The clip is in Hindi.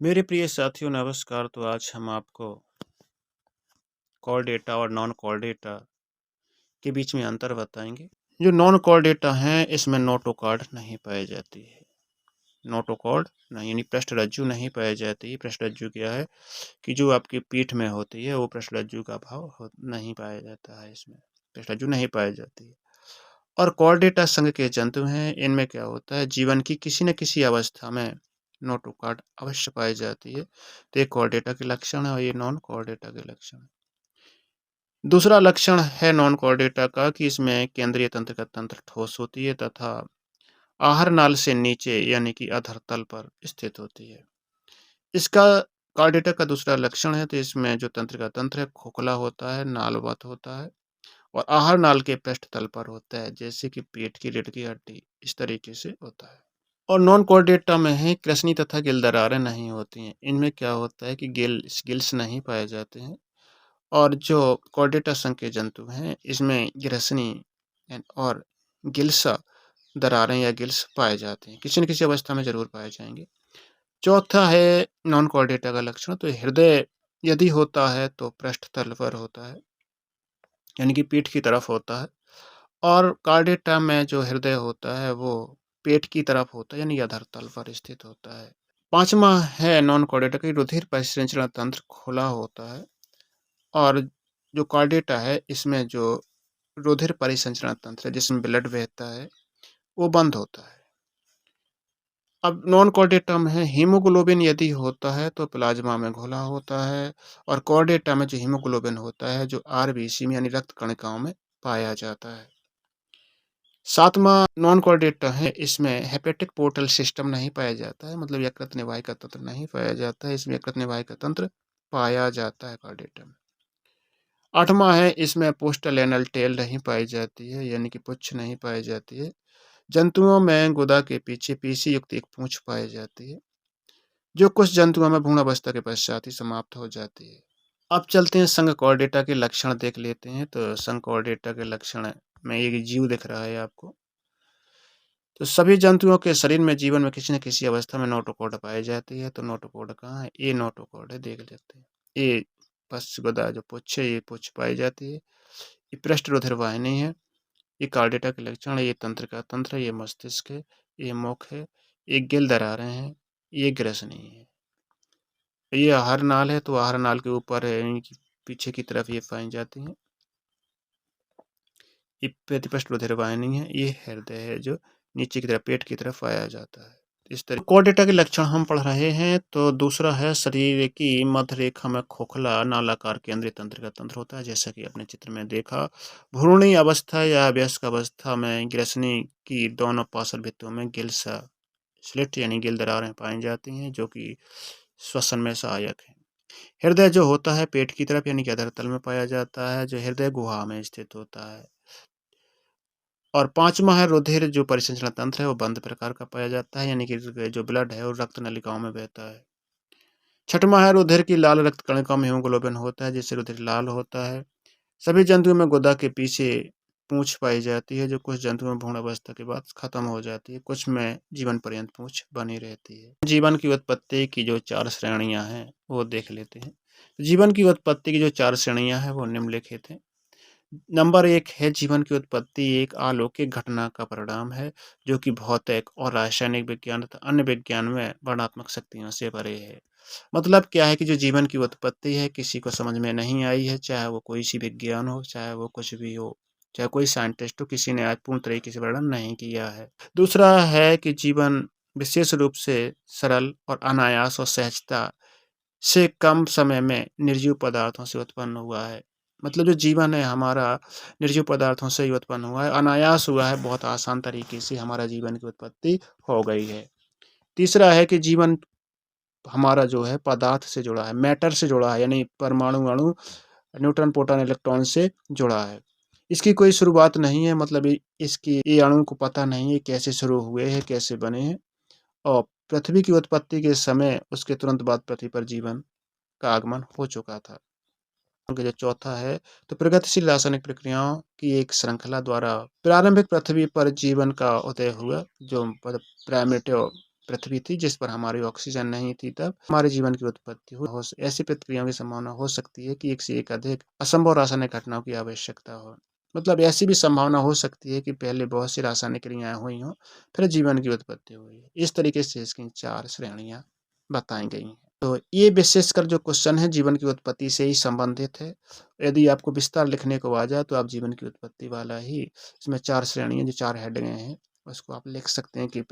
मेरे प्रिय साथियों नमस्कार। तो आज हम आपको कॉल डेटा और नॉन कॉल डेटा के बीच में अंतर बताएँगे। जो नॉन कॉल डेटा हैं इसमें नोटो कार्ड नहीं पाई जाती है। नोटो कॉर्ड नहीं यानी पृष्ठरज्जु नहीं पाई जाती है। पृष्ठरज्जु क्या है कि जो आपकी पीठ में होती है वो पृष्ठरज्जु का भाव नहीं पाया जाता है इसमें। पृष्ठरज्जु नहीं पाई जाती है। और कॉल डेटा संघ के जंतु हैं। इनमें क्या होता है जीवन की किसी न किसी अवस्था में नोटो कार्ड अवश्य पाई जाती है। तो ये कॉल डेटा के लक्षण है और ये नॉन कॉल डेटा के लक्षण है। दूसरा लक्षण है नॉन कॉल डेटा का कि इसमें केंद्रीय तंत्र का तंत्र ठोस होती है तथा आहार नाल से नीचे यानी कि अधर तल पर स्थित होती है। इसका कॉल डेटा का दूसरा लक्षण है तो इसमें जो तंत्र का तंत्र है खोखला होता है, नालवत होता है और आहार नाल के पृष्ठ तल पर होता है, जैसे कि पेट की रीढ़ की हड्डी इस तरीके से होता है। और नॉन कॉल डेटा में है कृष्णि तथा गिल दरारें नहीं होती हैं। इनमें क्या होता है कि गिल्स नहीं पाए जाते हैं। और जो कॉर्डेटा संघ के जंतु हैं इसमें ग्रसनी और गिल्सा दरारें या गिल्स पाए जाते हैं। किसी न किसी अवस्था में ज़रूर पाए जाएँगे। चौथा है नॉन कॉर्डेटा का लक्षण तो हृदय यदि होता है तो पृष्ठ तल पर होता है, यानी कि पीठ की तरफ होता है। और कॉर्डेटा में जो हृदय होता है वो पेट की तरफ होता है, यानी अधर तल पर स्थित होता है। पाँचवाँ है नॉन कॉर्डेटा कि रुधिर परिसंचरण तंत्र खुला होता है। और जो कॉर्डेटा है इसमें जो रुधिर परिसंचरण तंत्र है जिसमें ब्लड बहता है वो बंद होता है। अब नॉन कॉर्डेटा में है हीमोग्लोबिन यदि होता है तो प्लाज्मा में घुला होता है। और कॉर्डेटा में जो हीमोग्लोबिन होता है जो आरबीसी में यानी रक्त कणिकाओं में पाया जाता है। सातवां नॉन कॉर्डेटा है इसमें हेपेटिक पोर्टल सिस्टम नहीं पाया जाता है, मतलब यकृत निवाहिका तंत्र नहीं पाया जाता है। इसमें यकृत निवाहिका तंत्र पाया जाता है कॉर्डेटा में। आठवां है इसमें पोस्टल एनल टेल नहीं पाई जाती है, यानी कि पुच्छ नहीं पाई जाती है। जंतुओं में गुदा के पीछे पीसी युक्त एक पूंछ पाई जाती है, जो कुछ जंतुओं में भ्रूण अवस्था के पश्चात ही समाप्त हो जाती है। अब चलते हैं संघ कॉर्डेटा के लक्षण देख लेते हैं। तो संघ कॉर्डेटा के लक्षण में एक जीव दिख रहा है आपको। तो सभी जंतुओं के शरीर में जीवन में किसी न किसी अवस्था में नोटोकॉर्ड पाई जाती है। तो नोटोकॉर्ड कहाँ है? ये नोटोकॉर्ड है, देख लेते हैं। ये पश्च गुदा जो पुच्छ है ये पुच्छ पाई जाती है। ये पृष्ठ रुधिर वाहिनी है। ये कॉर्डेटा के लक्षण है। ये तंत्र का तंत्र है, ये मस्तिष्क है, ये मुख है, ये गिल दरारें हैं, ये ग्रसनी है। ये आहार नाल है तो आहार नाल के ऊपर है, यानी कि पीछे की तरफ ये पाई जाती हैं। ये प्रतिपृष्ठ रुधिर वाहिनी है। ये हृदय है जो नीचे की तरफ पेट की तरफ पाया जाता है। इस तरह कॉर्डेटा के लक्षण हम पढ़ रहे हैं। तो दूसरा है शरीर की मध्य रेखा में खोखला नालाकार केंद्रीय तंत्र का तंत्र होता है, जैसा कि अपने चित्र में देखा। भ्रूणी अवस्था या वयस्क अवस्था में ग्रसनी की दोनों पार्श्व भित्तियों में गिल्सा स्लिट यानी गिल दरारें पाई जाती हैं, जो कि श्वसन में सहायक है। हृदय जो होता है पेट की तरफ यानी कि अधर तल में पाया जाता है, जो हृदय गुहा में स्थित होता है। और पांचवा है रुधिर जो परिसंचरण तंत्र है वो बंद प्रकार का पाया जाता है, यानी कि जो ब्लड है वो रक्त नलिकाओं में बहता है। छठवां है रुधिर की लाल रक्त कणिकाओं में हीमोग्लोबिन होता है, जिससे रुधिर लाल होता है। सभी जंतुओं में गुदा के पीछे पूंछ पाई जाती है, जो कुछ जंतुओं में भ्रूण अवस्था के बाद खत्म हो जाती है, कुछ में जीवन पर्यंत पूंछ बनी रहती है। जीवन की उत्पत्ति की जो 4 श्रेणियां हैं वो देख लेते हैं। जीवन की उत्पत्ति की जो 4 श्रेणियां हैं वो निम्नलिखित हैं। नंबर 1 है जीवन की उत्पत्ति एक अलौकिक घटना का परिणाम है, जो कि भौतिक और रासायनिक विज्ञान तथा अन्य विज्ञान में वर्णनात्मक शक्तियों से परे है। मतलब क्या है कि जो जीवन की उत्पत्ति है किसी को समझ में नहीं आई है, चाहे वो कोई सी विज्ञान हो, चाहे वो कुछ भी हो, चाहे कोई साइंटिस्ट हो, किसी ने आज पूर्ण तरीके से वर्णन नहीं किया है। दूसरा है कि जीवन विशेष रूप से सरल और अनायास और सहजता से कम समय में निर्जीव पदार्थों से उत्पन्न हुआ है। मतलब जो जीवन है हमारा निर्जीव पदार्थों से ही उत्पन्न हुआ है, अनायास हुआ है, बहुत आसान तरीके से हमारा जीवन की उत्पत्ति हो गई है। तीसरा है कि जीवन हमारा जो है पदार्थ से जुड़ा है, मैटर से जुड़ा है, यानी परमाणु, अणु, न्यूट्रॉन, प्रोटॉन, इलेक्ट्रॉन से जुड़ा है। इसकी कोई शुरुआत नहीं है, मतलब इसकी ये अणु को पता नहीं है कैसे शुरू हुए हैं, कैसे बने हैं। और पृथ्वी की उत्पत्ति के समय उसके तुरंत बाद पृथ्वी पर जीवन का आगमन हो चुका था। जो चौथा है तो प्रगतिशील रासायनिक प्रक्रियाओं की एक श्रृंखला द्वारा प्रारंभिक पृथ्वी पर जीवन का उदय हुआ, जो प्राइमेटिव पृथ्वी थी जिस पर हमारी ऑक्सीजन नहीं थी, तब हमारे जीवन की उत्पत्ति हो ऐसी प्रतिक्रियाओं की संभावना हो सकती है कि एक से एक अधिक असंभव रासायनिक घटनाओं की आवश्यकता हो। मतलब ऐसी भी संभावना हो सकती है कि पहले बहुत सी रासायनिक क्रियाएं हुई हों, फिर जीवन की उत्पत्ति हुई। इस तरीके से इसकी 4 श्रेणियां बताई गई हैं। तो ये विशेषकर जो क्वेश्चन है जीवन की उत्पत्ति से ही संबंधित है। यदि आपको विस्तार लिखने को आ जाए तो आप जीवन की उत्पत्ति वाला ही इसमें 4 श्रेणियां जो 4 हेडिंगें हैं उसको आप लिख सकते हैं कि